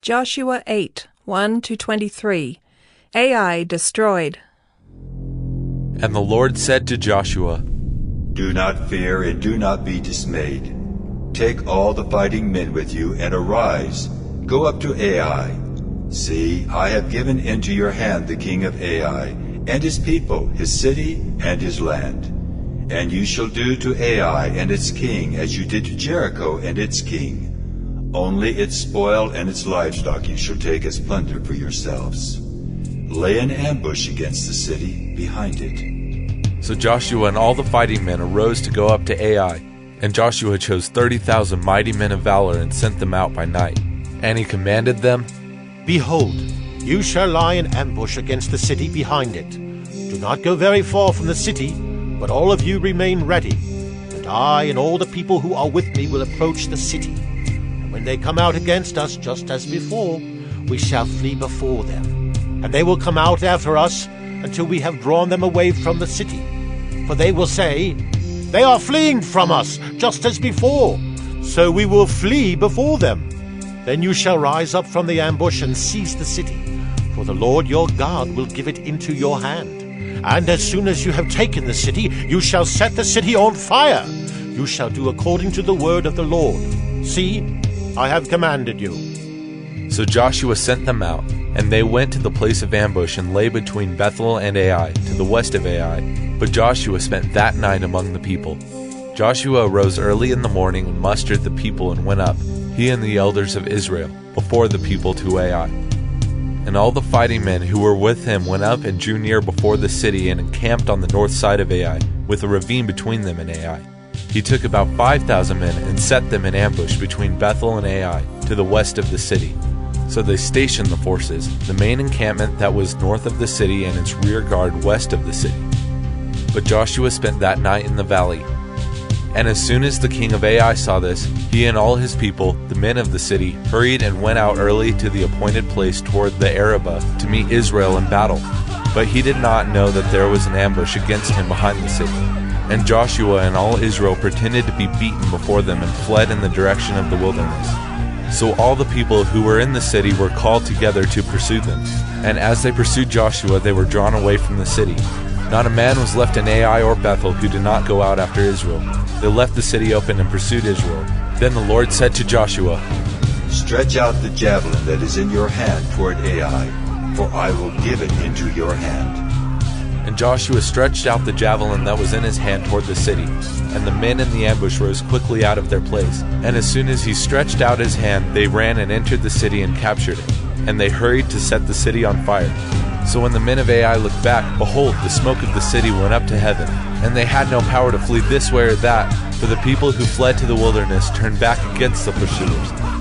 Joshua 8, 1-23. Ai destroyed. And the Lord said to Joshua, Do not fear and do not be dismayed. Take all the fighting men with you and arise. Go up to Ai. See, I have given into your hand the king of Ai, and his people, his city, and his land. And you shall do to Ai and its king as you did to Jericho and its king. Only its spoil and its livestock you shall take as plunder for yourselves. Lay an ambush against the city behind it. So Joshua and all the fighting men arose to go up to Ai. And Joshua chose 30,000 mighty men of valor and sent them out by night. And he commanded them, Behold, you shall lie in ambush against the city behind it. Do not go very far from the city, but all of you remain ready. And I and all the people who are with me will approach the city. And when they come out against us, just as before, we shall flee before them. And they will come out after us until we have drawn them away from the city. For they will say, They are fleeing from us, just as before. So we will flee before them. Then you shall rise up from the ambush and seize the city, for the Lord your God will give it into your hand. And as soon as you have taken the city, you shall set the city on fire. You shall do according to the word of the Lord. See, I have commanded you. So Joshua sent them out, and they went to the place of ambush and lay between Bethel and Ai, to the west of Ai. But Joshua spent that night among the people. Joshua arose early in the morning and mustered the people and went up, he and the elders of Israel, before the people to Ai. And all the fighting men who were with him went up and drew near before the city and encamped on the north side of Ai, with a ravine between them and Ai. He took about 5,000 men and set them in ambush between Bethel and Ai, to the west of the city. So they stationed the forces, the main encampment that was north of the city and its rear guard west of the city. But Joshua spent that night in the valley. And as soon as the king of Ai saw this, he and all his people, the men of the city, hurried and went out early to the appointed place toward the Arabah to meet Israel in battle. But he did not know that there was an ambush against him behind the city. And Joshua and all Israel pretended to be beaten before them and fled in the direction of the wilderness. So all the people who were in the city were called together to pursue them. And as they pursued Joshua, they were drawn away from the city. Not a man was left in Ai or Bethel who did not go out after Israel. They left the city open and pursued Israel. Then the Lord said to Joshua, Stretch out the javelin that is in your hand toward Ai, for I will give it into your hand. And Joshua stretched out the javelin that was in his hand toward the city, and the men in the ambush rose quickly out of their place. And as soon as he stretched out his hand, they ran and entered the city and captured it. And they hurried to set the city on fire. So when the men of Ai looked back, behold, the smoke of the city went up to heaven, and they had no power to flee this way or that, for the people who fled to the wilderness turned back against the pursuers.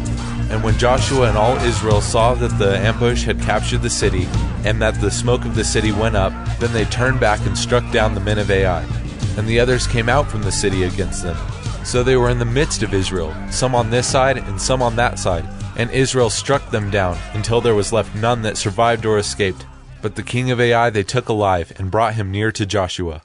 And when Joshua and all Israel saw that the ambush had captured the city, and that the smoke of the city went up, then they turned back and struck down the men of Ai. And the others came out from the city against them. So they were in the midst of Israel, some on this side and some on that side. And Israel struck them down, until there was left none that survived or escaped. But the king of Ai they took alive, and brought him near to Joshua.